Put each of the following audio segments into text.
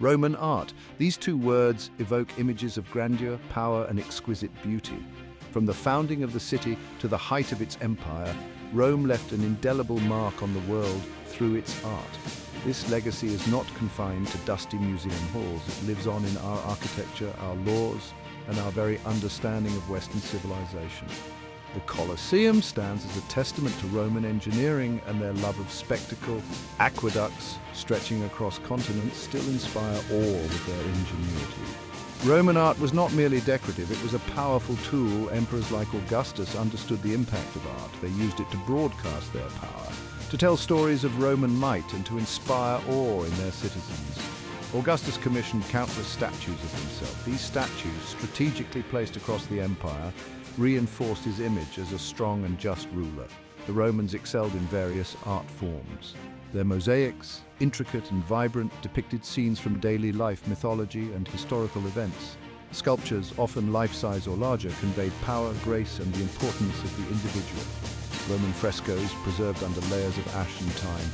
Roman art. These two words evoke images of grandeur, power, and exquisite beauty. From the founding of the city to the height of its empire, Rome left an indelible mark on the world through its art. This legacy is not confined to dusty museum halls. It lives on in our architecture, our laws, and our very understanding of Western civilization. The Coliseum stands as a testament to Roman engineering, and their love of spectacle. Aqueducts stretching across continents still inspire awe with their ingenuity. Roman art was not merely decorative, it was a powerful tool. Emperors like Augustus understood the impact of art. They used it to broadcast their power, to tell stories of Roman might, and to inspire awe in their citizens. Augustus commissioned countless statues of himself. These statues, strategically placed across the empire, reinforced his image as a strong and just ruler. The Romans excelled in various art forms. Their mosaics, intricate and vibrant, depicted scenes from daily life, mythology, and historical events. Sculptures, often life-size or larger, conveyed power, grace, and the importance of the individual. Roman frescoes, preserved under layers of ash and time,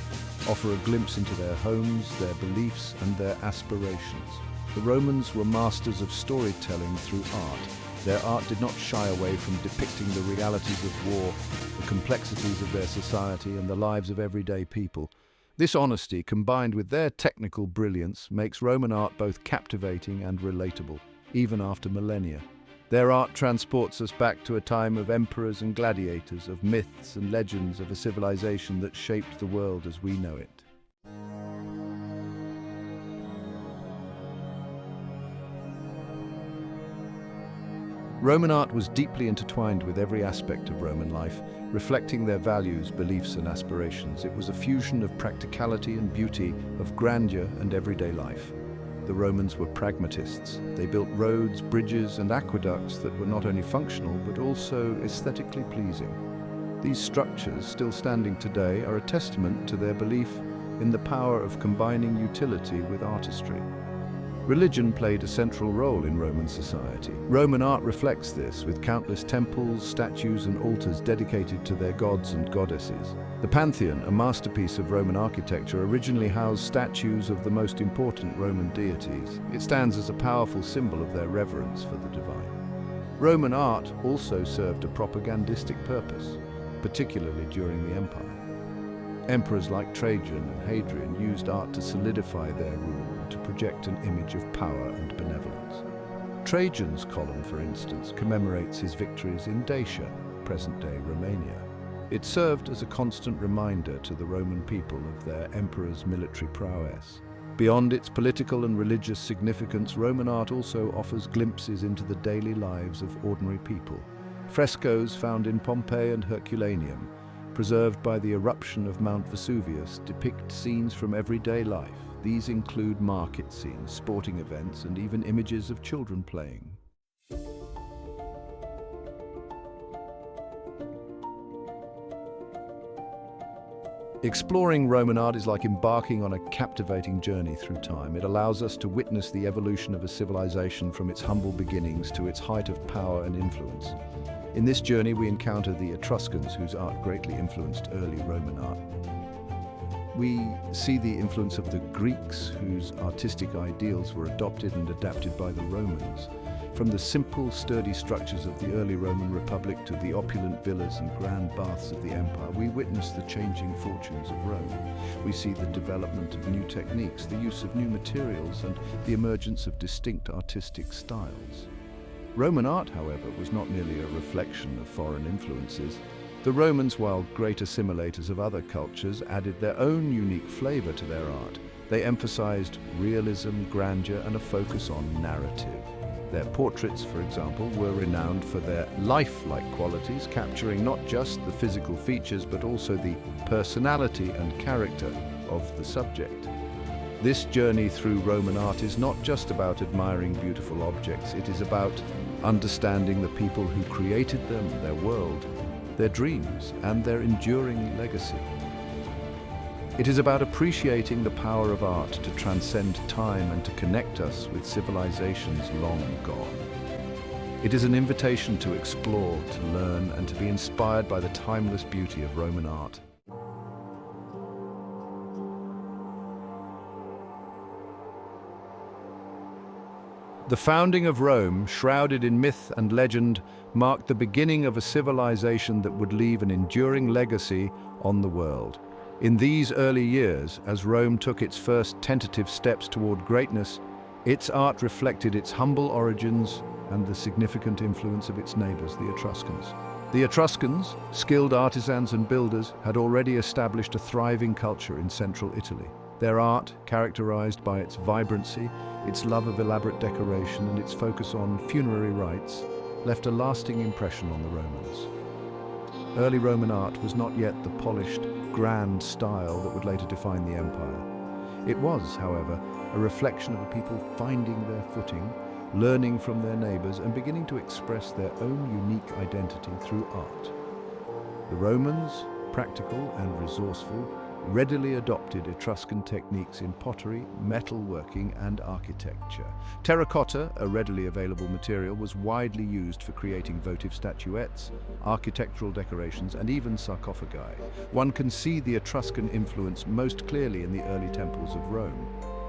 offer a glimpse into their homes, their beliefs, and their aspirations. The Romans were masters of storytelling through art. Their art did not shy away from depicting the realities of war, the complexities of their society, and the lives of everyday people. This honesty, combined with their technical brilliance, makes Roman art both captivating and relatable, even after millennia. Their art transports us back to a time of emperors and gladiators, of myths and legends, of a civilization that shaped the world as we know it. Roman art was deeply intertwined with every aspect of Roman life, reflecting their values, beliefs, and aspirations. It was a fusion of practicality and beauty, of grandeur and everyday life. The Romans were pragmatists. They built roads, bridges, and aqueducts that were not only functional, but also aesthetically pleasing. These structures, still standing today, are a testament to their belief in the power of combining utility with artistry. Religion played a central role in Roman society. Roman art reflects this, with countless temples, statues, and altars dedicated to their gods and goddesses. The Pantheon, a masterpiece of Roman architecture, originally housed statues of the most important Roman deities. It stands as a powerful symbol of their reverence for the divine. Roman art also served a propagandistic purpose, particularly during the empire. Emperors like Trajan and Hadrian used art to solidify their rule, to project an image of power and benevolence. Trajan's column, for instance, commemorates his victories in Dacia, present-day Romania. It served as a constant reminder to the Roman people of their emperor's military prowess. Beyond its political and religious significance, Roman art also offers glimpses into the daily lives of ordinary people. Frescoes found in Pompeii and Herculaneum, preserved by the eruption of Mount Vesuvius, depict scenes from everyday life. These include market scenes, sporting events, and even images of children playing. Exploring Roman art is like embarking on a captivating journey through time. It allows us to witness the evolution of a civilization from its humble beginnings to its height of power and influence. In this journey, we encounter the Etruscans, whose art greatly influenced early Roman art. We see the influence of the Greeks, whose artistic ideals were adopted and adapted by the Romans. From the simple, sturdy structures of the early Roman Republic to the opulent villas and grand baths of the empire, we witness the changing fortunes of Rome. We see the development of new techniques, the use of new materials, and the emergence of distinct artistic styles. Roman art, however, was not merely a reflection of foreign influences. The Romans, while great assimilators of other cultures, added their own unique flavor to their art. They emphasized realism, grandeur, and a focus on narrative. Their portraits, for example, were renowned for their lifelike qualities, capturing not just the physical features, but also the personality and character of the subject. This journey through Roman art is not just about admiring beautiful objects. It is about understanding the people who created them, their world, their dreams, and their enduring legacy. It is about appreciating the power of art to transcend time and to connect us with civilizations long gone. It is an invitation to explore, to learn, and to be inspired by the timeless beauty of Roman art. The founding of Rome, shrouded in myth and legend, marked the beginning of a civilization that would leave an enduring legacy on the world. In these early years, as Rome took its first tentative steps toward greatness, its art reflected its humble origins and the significant influence of its neighbors, the Etruscans. The Etruscans, skilled artisans and builders, had already established a thriving culture in central Italy. Their art, characterized by its vibrancy, its love of elaborate decoration, and its focus on funerary rites, left a lasting impression on the Romans. Early Roman art was not yet the polished, grand style that would later define the empire. It was, however, a reflection of a people finding their footing, learning from their neighbors, and beginning to express their own unique identity through art. The Romans, practical and resourceful, readily adopted Etruscan techniques in pottery, metalworking, and architecture. Terracotta, a readily available material, was widely used for creating votive statuettes, architectural decorations, and even sarcophagi. One can see the Etruscan influence most clearly in the early temples of Rome.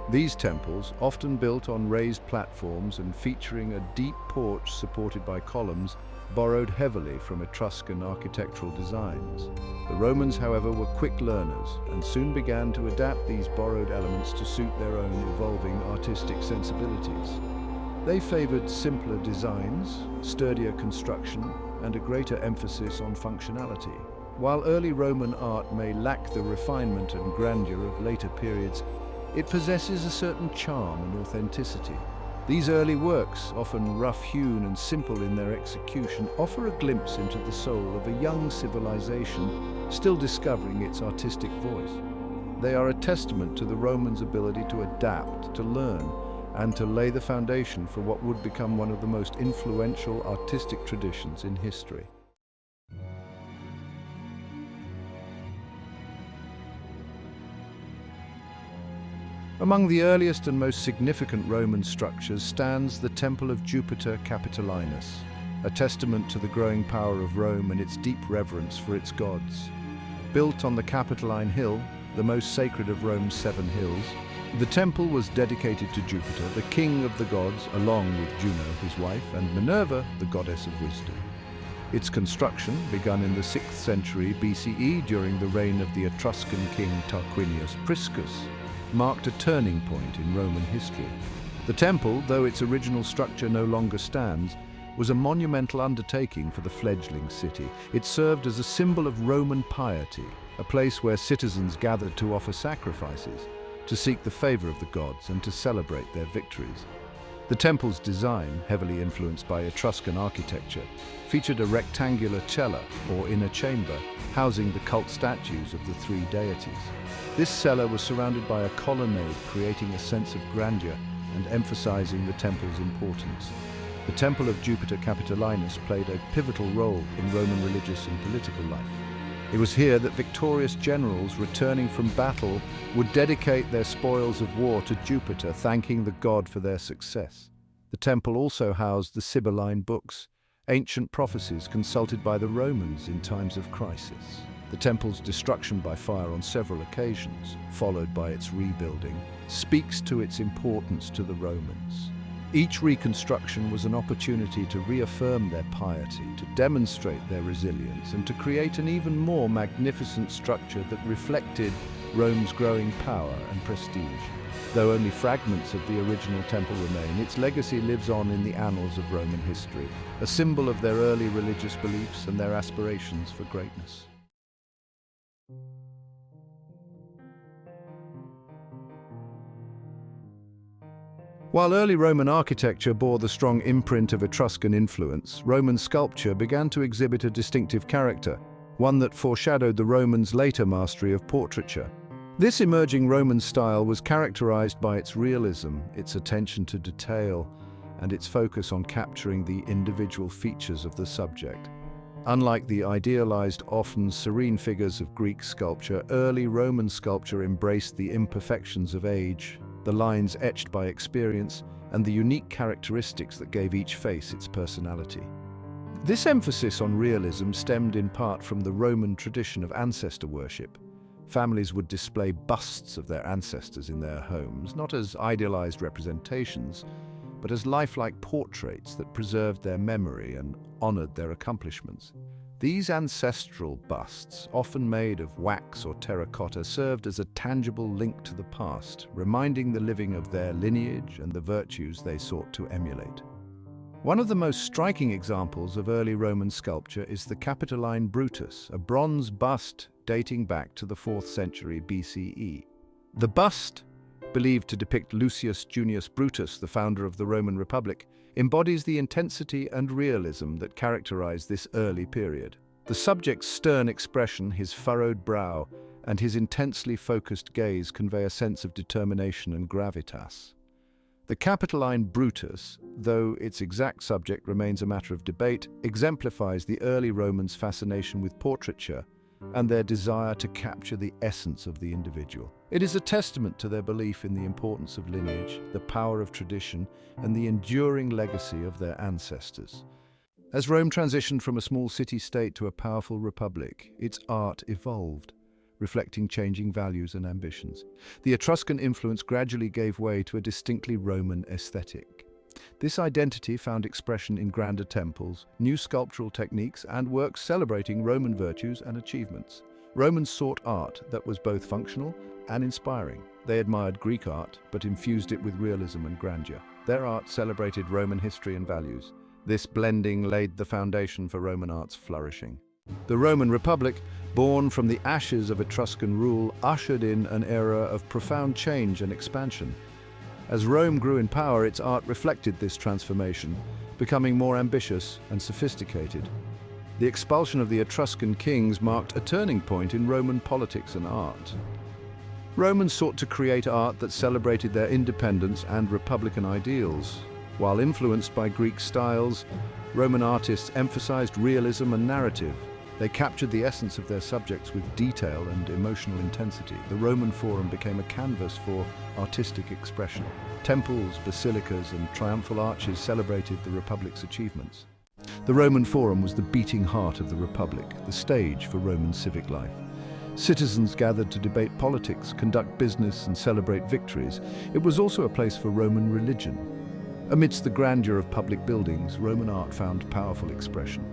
These temples, often built on raised platforms and featuring a deep porch supported by columns, borrowed heavily from Etruscan architectural designs. The Romans, however, were quick learners and soon began to adapt these borrowed elements to suit their own evolving artistic sensibilities. They favored simpler designs, sturdier construction, and a greater emphasis on functionality. While early Roman art may lack the refinement and grandeur of later periods, it possesses a certain charm and authenticity. These early works, often rough-hewn and simple in their execution, offer a glimpse into the soul of a young civilization still discovering its artistic voice. They are a testament to the Romans' ability to adapt, to learn, and to lay the foundation for what would become one of the most influential artistic traditions in history. Among the earliest and most significant Roman structures stands the Temple of Jupiter Capitolinus, a testament to the growing power of Rome and its deep reverence for its gods. Built on the Capitoline Hill, the most sacred of Rome's 7 hills, the temple was dedicated to Jupiter, the king of the gods, along with Juno, his wife, and Minerva, the goddess of wisdom. Its construction, begun in the 6th century BCE during the reign of the Etruscan king Tarquinius Priscus, marked a turning point in Roman history. The temple, though its original structure no longer stands, was a monumental undertaking for the fledgling city. It served as a symbol of Roman piety, a place where citizens gathered to offer sacrifices, to seek the favor of the gods, and to celebrate their victories. The temple's design, heavily influenced by Etruscan architecture, featured a rectangular cella, or inner chamber, housing the cult statues of the 3 deities. This cella was surrounded by a colonnade, creating a sense of grandeur and emphasizing the temple's importance. The Temple of Jupiter Capitolinus played a pivotal role in Roman religious and political life. It was here that victorious generals returning from battle would dedicate their spoils of war to Jupiter, thanking the god for their success. The temple also housed the Sibylline books, ancient prophecies consulted by the Romans in times of crisis. The temple's destruction by fire on several occasions, followed by its rebuilding, speaks to its importance to the Romans. Each reconstruction was an opportunity to reaffirm their piety, to demonstrate their resilience, and to create an even more magnificent structure that reflected Rome's growing power and prestige. Though only fragments of the original temple remain, its legacy lives on in the annals of Roman history, a symbol of their early religious beliefs and their aspirations for greatness. While early Roman architecture bore the strong imprint of Etruscan influence, Roman sculpture began to exhibit a distinctive character, one that foreshadowed the Romans' later mastery of portraiture. This emerging Roman style was characterized by its realism, its attention to detail, and its focus on capturing the individual features of the subject. Unlike the idealized, often serene figures of Greek sculpture, early Roman sculpture embraced the imperfections of age, the lines etched by experience, and the unique characteristics that gave each face its personality. This emphasis on realism stemmed in part from the Roman tradition of ancestor worship. Families would display busts of their ancestors in their homes, not as idealized representations, but as lifelike portraits that preserved their memory and honored their accomplishments. These ancestral busts, often made of wax or terracotta, served as a tangible link to the past, reminding the living of their lineage and the virtues they sought to emulate. One of the most striking examples of early Roman sculpture is the Capitoline Brutus, a bronze bust dating back to the 4th century BCE. The bust, believed to depict Lucius Junius Brutus, the founder of the Roman Republic, embodies the intensity and realism that characterized this early period. The subject's stern expression, his furrowed brow, and his intensely focused gaze convey a sense of determination and gravitas. The Capitoline Brutus, though its exact subject remains a matter of debate, exemplifies the early Romans' fascination with portraiture and their desire to capture the essence of the individual. It is a testament to their belief in the importance of lineage, the power of tradition, and the enduring legacy of their ancestors. As Rome transitioned from a small city-state to a powerful republic, its art evolved, reflecting changing values and ambitions. The Etruscan influence gradually gave way to a distinctly Roman aesthetic. This identity found expression in grander temples, new sculptural techniques, and works celebrating Roman virtues and achievements. Romans sought art that was both functional and inspiring. They admired Greek art, but infused it with realism and grandeur. Their art celebrated Roman history and values. This blending laid the foundation for Roman art's flourishing. The Roman Republic, born from the ashes of Etruscan rule, ushered in an era of profound change and expansion. As Rome grew in power, its art reflected this transformation, becoming more ambitious and sophisticated. The expulsion of the Etruscan kings marked a turning point in Roman politics and art. Romans sought to create art that celebrated their independence and republican ideals. While influenced by Greek styles, Roman artists emphasized realism and narrative. They captured the essence of their subjects with detail and emotional intensity. The Roman Forum became a canvas for artistic expression. Temples, basilicas, and triumphal arches celebrated the Republic's achievements. The Roman Forum was the beating heart of the Republic, the stage for Roman civic life. Citizens gathered to debate politics, conduct business, and celebrate victories. It was also a place for Roman religion. Amidst the grandeur of public buildings, Roman art found powerful expression.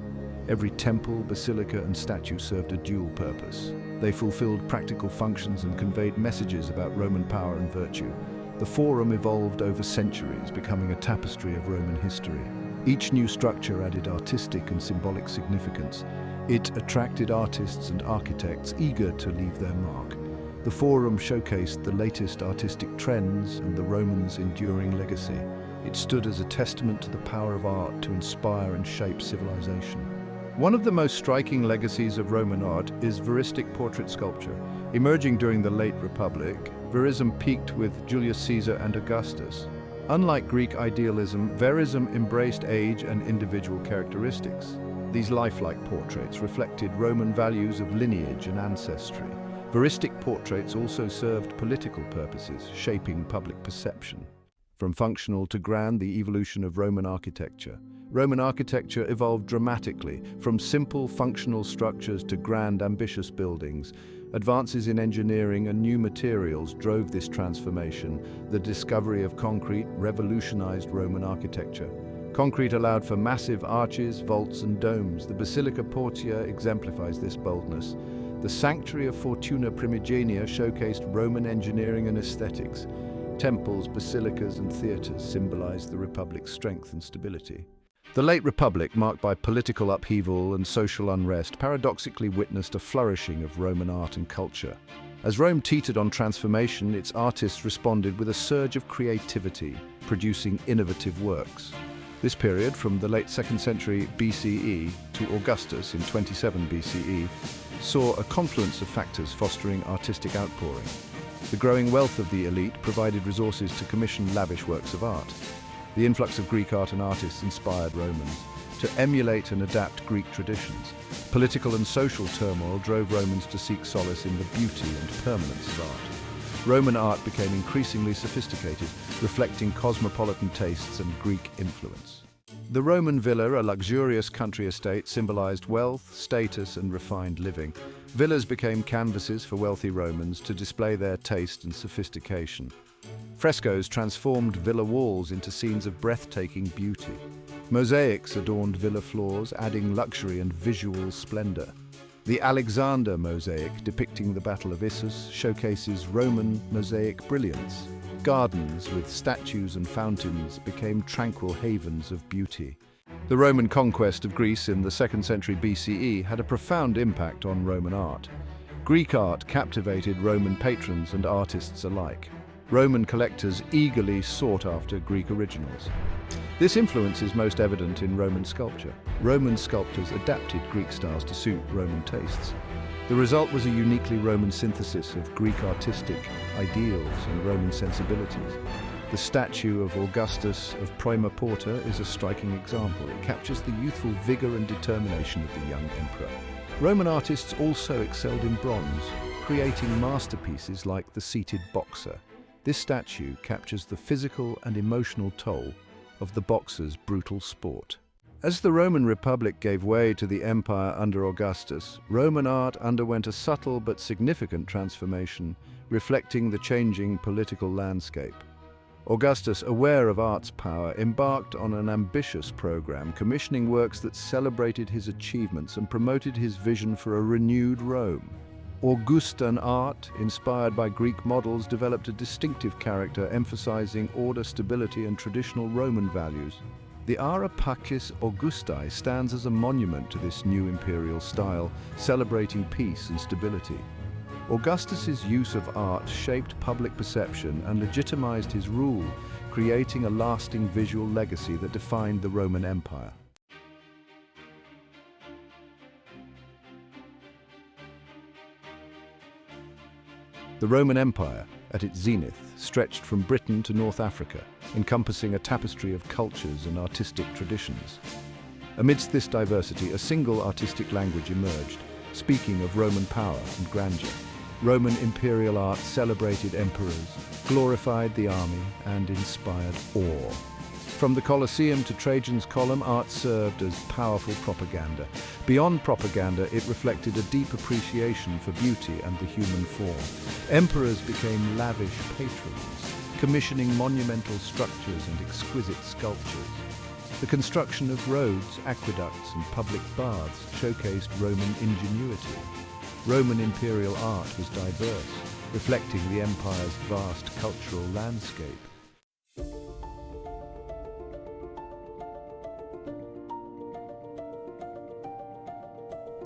Every temple, basilica, and statue served a dual purpose. They fulfilled practical functions and conveyed messages about Roman power and virtue. The Forum evolved over centuries, becoming a tapestry of Roman history. Each new structure added artistic and symbolic significance. It attracted artists and architects eager to leave their mark. The Forum showcased the latest artistic trends and the Romans' enduring legacy. It stood as a testament to the power of art to inspire and shape civilization. One of the most striking legacies of Roman art is veristic portrait sculpture. Emerging during the late Republic, verism peaked with Julius Caesar and Augustus. Unlike Greek idealism, verism embraced age and individual characteristics. These lifelike portraits reflected Roman values of lineage and ancestry. Veristic portraits also served political purposes, shaping public perception. From functional to grand, the evolution of Roman architecture. Roman architecture evolved dramatically, from simple, functional structures to grand, ambitious buildings. Advances in engineering and new materials drove this transformation. The discovery of concrete revolutionized Roman architecture. Concrete allowed for massive arches, vaults, and domes. The Basilica Portia exemplifies this boldness. The Sanctuary of Fortuna Primigenia showcased Roman engineering and aesthetics. Temples, basilicas, and theaters symbolized the Republic's strength and stability. The late Republic, marked by political upheaval and social unrest, paradoxically witnessed a flourishing of Roman art and culture. As Rome teetered on transformation, its artists responded with a surge of creativity, producing innovative works. This period, from the late 2nd century BCE to Augustus in 27 BCE, saw a confluence of factors fostering artistic outpouring. The growing wealth of the elite provided resources to commission lavish works of art. The influx of Greek art and artists inspired Romans to emulate and adapt Greek traditions. Political and social turmoil drove Romans to seek solace in the beauty and permanence of art. Roman art became increasingly sophisticated, reflecting cosmopolitan tastes and Greek influence. The Roman villa, a luxurious country estate, symbolized wealth, status, and refined living. Villas became canvases for wealthy Romans to display their taste and sophistication. Frescoes transformed villa walls into scenes of breathtaking beauty. Mosaics adorned villa floors, adding luxury and visual splendor. The Alexander mosaic, depicting the Battle of Issus, showcases Roman mosaic brilliance. Gardens with statues and fountains became tranquil havens of beauty. The Roman conquest of Greece in the 2nd century BCE had a profound impact on Roman art. Greek art captivated Roman patrons and artists alike. Roman collectors eagerly sought after Greek originals. This influence is most evident in Roman sculpture. Roman sculptors adapted Greek styles to suit Roman tastes. The result was a uniquely Roman synthesis of Greek artistic ideals and Roman sensibilities. The statue of Augustus of Prima Porta is a striking example. It captures the youthful vigor and determination of the young emperor. Roman artists also excelled in bronze, creating masterpieces like the seated boxer. This statue captures the physical and emotional toll of the boxer's brutal sport. As the Roman Republic gave way to the empire under Augustus, Roman art underwent a subtle but significant transformation, reflecting the changing political landscape. Augustus, aware of art's power, embarked on an ambitious program, commissioning works that celebrated his achievements and promoted his vision for a renewed Rome. Augustan art, inspired by Greek models, developed a distinctive character, emphasizing order, stability, and traditional Roman values. The Ara Pacis Augusti stands as a monument to this new imperial style, celebrating peace and stability. Augustus's use of art shaped public perception and legitimized his rule, creating a lasting visual legacy that defined the Roman Empire. The Roman Empire, at its zenith, stretched from Britain to North Africa, encompassing a tapestry of cultures and artistic traditions. Amidst this diversity, a single artistic language emerged, speaking of Roman power and grandeur. Roman imperial art celebrated emperors, glorified the army, and inspired awe. From the Coliseum to Trajan's Column, art served as powerful propaganda. Beyond propaganda, it reflected a deep appreciation for beauty and the human form. Emperors became lavish patrons, commissioning monumental structures and exquisite sculptures. The construction of roads, aqueducts, and public baths showcased Roman ingenuity. Roman imperial art was diverse, reflecting the empire's vast cultural landscape.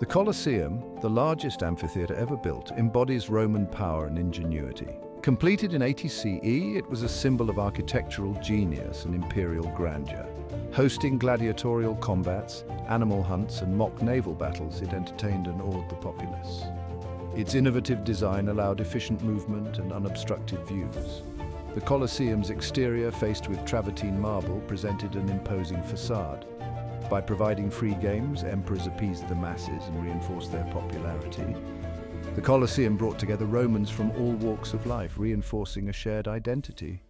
The Coliseum, the largest amphitheatre ever built, embodies Roman power and ingenuity. Completed in 80 CE, it was a symbol of architectural genius and imperial grandeur. Hosting gladiatorial combats, animal hunts, and mock naval battles, it entertained and awed the populace. Its innovative design allowed efficient movement and unobstructed views. The Colosseum's exterior, faced with travertine marble, presented an imposing facade. By providing free games, emperors appeased the masses and reinforced their popularity. The Colosseum brought together Romans from all walks of life, reinforcing a shared identity.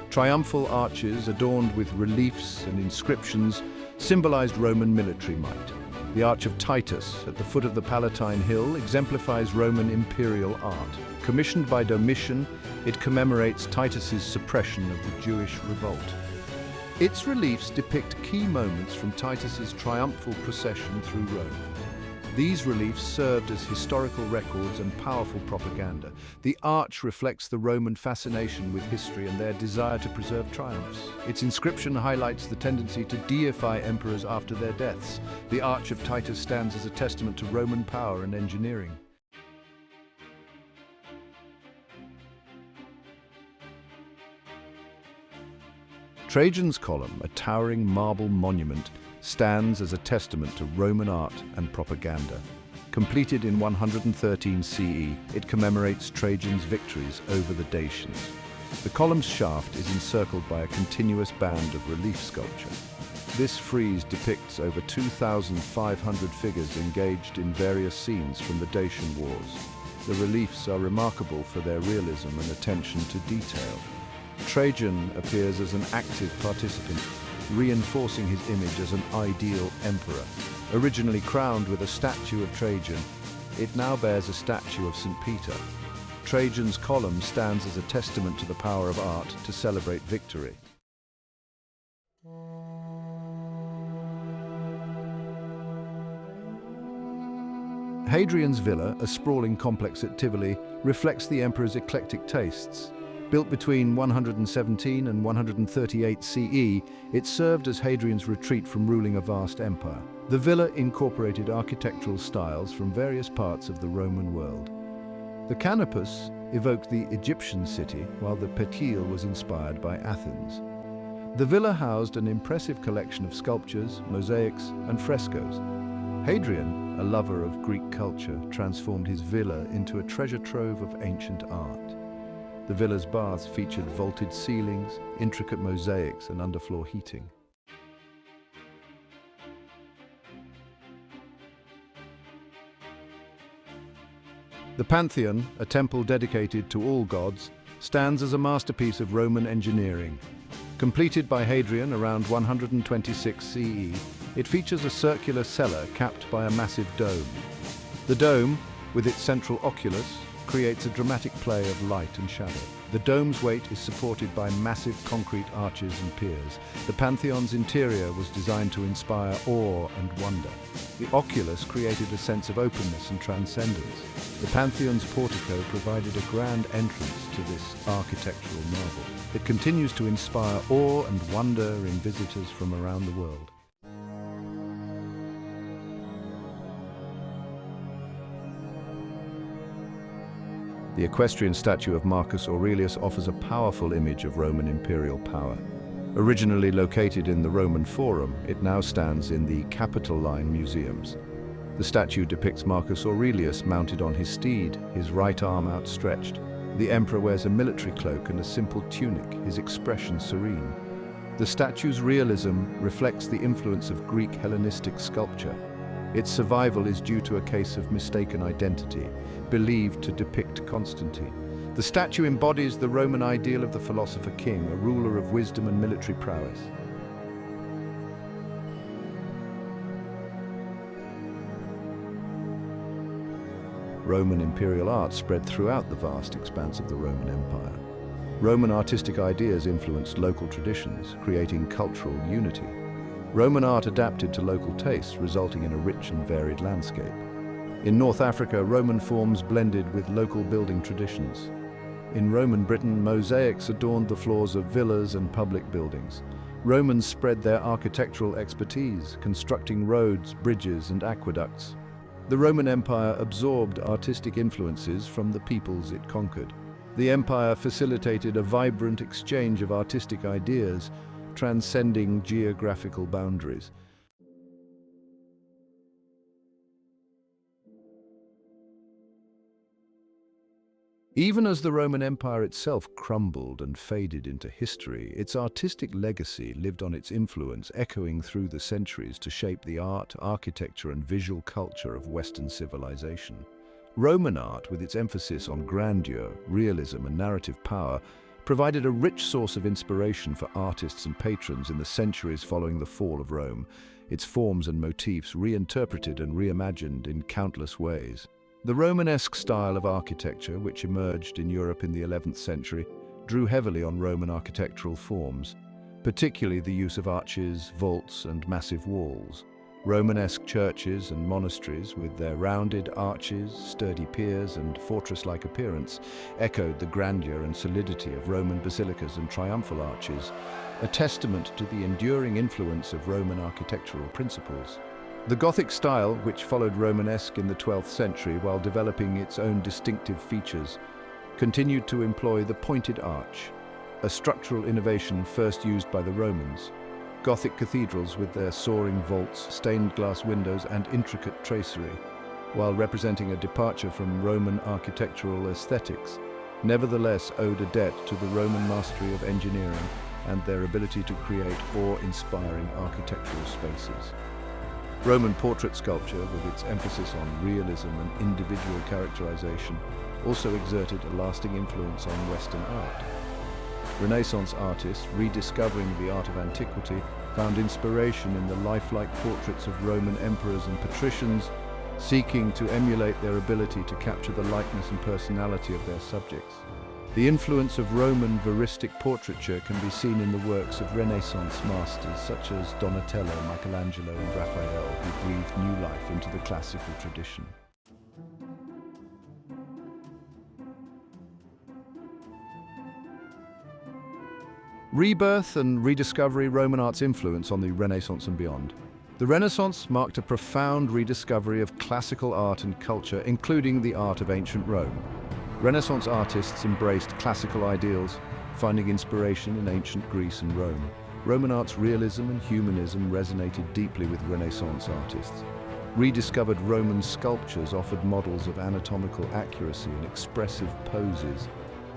Triumphal arches adorned with reliefs and inscriptions symbolized Roman military might. The Arch of Titus at the foot of the Palatine Hill exemplifies Roman imperial art. Commissioned by Domitian, it commemorates Titus's suppression of the Jewish revolt. Its reliefs depict key moments from Titus's triumphal procession through Rome. These reliefs served as historical records and powerful propaganda. The arch reflects the Roman fascination with history and their desire to preserve triumphs. Its inscription highlights the tendency to deify emperors after their deaths. The Arch of Titus stands as a testament to Roman power and engineering. Trajan's Column, a towering marble monument, stands as a testament to Roman art and propaganda. Completed in 113 CE, it commemorates Trajan's victories over the Dacians. The column's shaft is encircled by a continuous band of relief sculpture. This frieze depicts over 2,500 figures engaged in various scenes from the Dacian Wars. The reliefs are remarkable for their realism and attention to detail. Trajan appears as an active participant, reinforcing his image as an ideal emperor. Originally crowned with a statue of Trajan, it now bears a statue of St. Peter. Trajan's column stands as a testament to the power of art to celebrate victory. Hadrian's villa, a sprawling complex at Tivoli, reflects the emperor's eclectic tastes. Built between 117 and 138 CE, it served as Hadrian's retreat from ruling a vast empire. The villa incorporated architectural styles from various parts of the Roman world. The canopus evoked the Egyptian city, while the pétile was inspired by Athens. The villa housed an impressive collection of sculptures, mosaics, and frescoes. Hadrian, a lover of Greek culture, transformed his villa into a treasure trove of ancient art. The villa's baths featured vaulted ceilings, intricate mosaics, and underfloor heating. The Pantheon, a temple dedicated to all gods, stands as a masterpiece of Roman engineering. Completed by Hadrian around 126 CE, it features a circular cellar capped by a massive dome. The dome, with its central oculus, creates a dramatic play of light and shadow. The dome's weight is supported by massive concrete arches and piers. The Pantheon's interior was designed to inspire awe and wonder. The oculus created a sense of openness and transcendence. The Pantheon's portico provided a grand entrance to this architectural marvel. It continues to inspire awe and wonder in visitors from around the world. The equestrian statue of Marcus Aurelius offers a powerful image of Roman imperial power. Originally located in the Roman Forum, it now stands in the Capitoline Museums. The statue depicts Marcus Aurelius mounted on his steed, his right arm outstretched. The emperor wears a military cloak and a simple tunic, his expression serene. The statue's realism reflects the influence of Greek Hellenistic sculpture. Its survival is due to a case of mistaken identity, believed to depict Constantine. The statue embodies the Roman ideal of the philosopher king, a ruler of wisdom and military prowess. Roman imperial art spread throughout the vast expanse of the Roman Empire. Roman artistic ideas influenced local traditions, creating cultural unity. Roman art adapted to local tastes, resulting in a rich and varied landscape. In North Africa, Roman forms blended with local building traditions. In Roman Britain, mosaics adorned the floors of villas and public buildings. Romans spread their architectural expertise, constructing roads, bridges, and aqueducts. The Roman Empire absorbed artistic influences from the peoples it conquered. The empire facilitated a vibrant exchange of artistic ideas, transcending geographical boundaries. Even as the Roman Empire itself crumbled and faded into history, its artistic legacy lived on, its influence echoing through the centuries to shape the art, architecture, and visual culture of Western civilization. Roman art, with its emphasis on grandeur, realism, and narrative power, provided a rich source of inspiration for artists and patrons in the centuries following the fall of Rome, its forms and motifs reinterpreted and reimagined in countless ways. The Romanesque style of architecture, which emerged in Europe in the 11th century, drew heavily on Roman architectural forms, particularly the use of arches, vaults, and massive walls. Romanesque churches and monasteries, with their rounded arches, sturdy piers, and fortress-like appearance, echoed the grandeur and solidity of Roman basilicas and triumphal arches, a testament to the enduring influence of Roman architectural principles. The Gothic style, which followed Romanesque in the 12th century while developing its own distinctive features, continued to employ the pointed arch, a structural innovation first used by the Romans. Gothic cathedrals, with their soaring vaults, stained glass windows, and intricate tracery, while representing a departure from Roman architectural aesthetics, nevertheless owed a debt to the Roman mastery of engineering and their ability to create awe-inspiring architectural spaces. Roman portrait sculpture, with its emphasis on realism and individual characterization, also exerted a lasting influence on Western art. Renaissance artists, rediscovering the art of antiquity, found inspiration in the lifelike portraits of Roman emperors and patricians, seeking to emulate their ability to capture the likeness and personality of their subjects. The influence of Roman veristic portraiture can be seen in the works of Renaissance masters such as Donatello, Michelangelo, and Raphael, who breathed new life into the classical tradition. Rebirth and rediscovery Roman art's influence on the Renaissance and beyond. The Renaissance marked a profound rediscovery of classical art and culture, including the art of ancient Rome. Renaissance artists embraced classical ideals, finding inspiration in ancient Greece and Rome. Roman art's realism and humanism resonated deeply with Renaissance artists. Rediscovered Roman sculptures offered models of anatomical accuracy and expressive poses.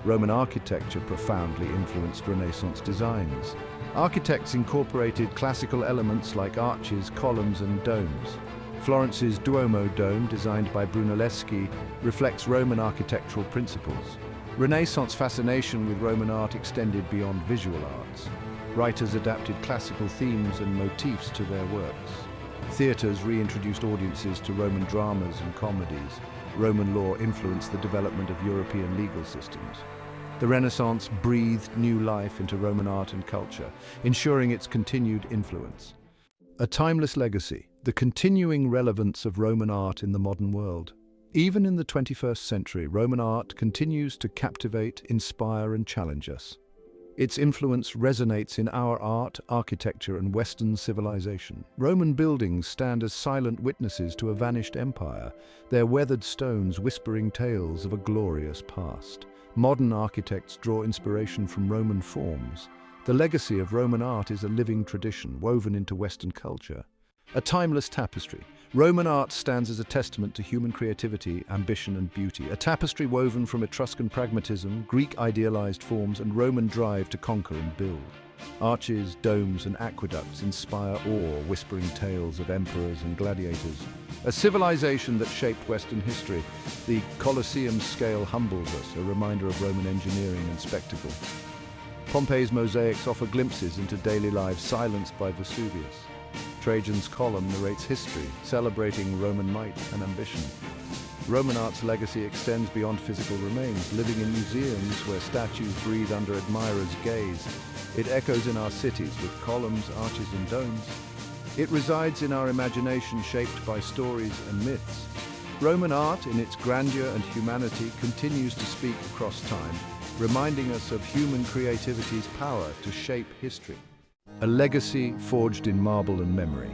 Roman architecture profoundly influenced Renaissance designs. Architects incorporated classical elements like arches, columns, and domes. Florence's Duomo dome, designed by Brunelleschi, reflects Roman architectural principles. Renaissance fascination with Roman art extended beyond visual arts. Writers adapted classical themes and motifs to their works. Theatres reintroduced audiences to Roman dramas and comedies. Roman law influenced the development of European legal systems. The Renaissance breathed new life into Roman art and culture, ensuring its continued influence. A timeless legacy, the continuing relevance of Roman art in the modern world. Even in the 21st century, Roman art continues to captivate, inspire, and challenge us. Its influence resonates in our art, architecture, and Western civilization. Roman buildings stand as silent witnesses to a vanished empire, their weathered stones whispering tales of a glorious past. Modern architects draw inspiration from Roman forms. The legacy of Roman art is a living tradition woven into Western culture. A timeless tapestry, Roman art stands as a testament to human creativity, ambition, and beauty. A tapestry woven from Etruscan pragmatism, Greek idealized forms, and Roman drive to conquer and build. Arches, domes, and aqueducts inspire awe, whispering tales of emperors and gladiators. A civilization that shaped Western history, the Coliseum scale humbles us, a reminder of Roman engineering and spectacle. Pompeii's mosaics offer glimpses into daily lives silenced by Vesuvius. Trajan's column narrates history, celebrating Roman might and ambition. Roman art's legacy extends beyond physical remains, living in museums where statues breathe under admirers' gaze. It echoes in our cities with columns, arches, and domes. It resides in our imagination, shaped by stories and myths. Roman art, in its grandeur and humanity, continues to speak across time, reminding us of human creativity's power to shape history. A legacy forged in marble and memory.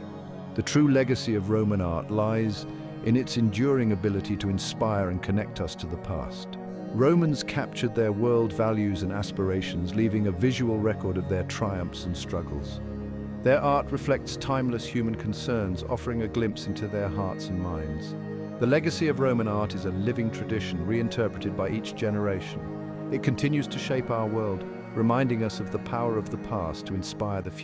The true legacy of Roman art lies in its enduring ability to inspire and connect us to the past. Romans captured their world values and aspirations, leaving a visual record of their triumphs and struggles. Their art reflects timeless human concerns, offering a glimpse into their hearts and minds. The legacy of Roman art is a living tradition, reinterpreted by each generation. It continues to shape our world, reminding us of the power of the past to inspire the future.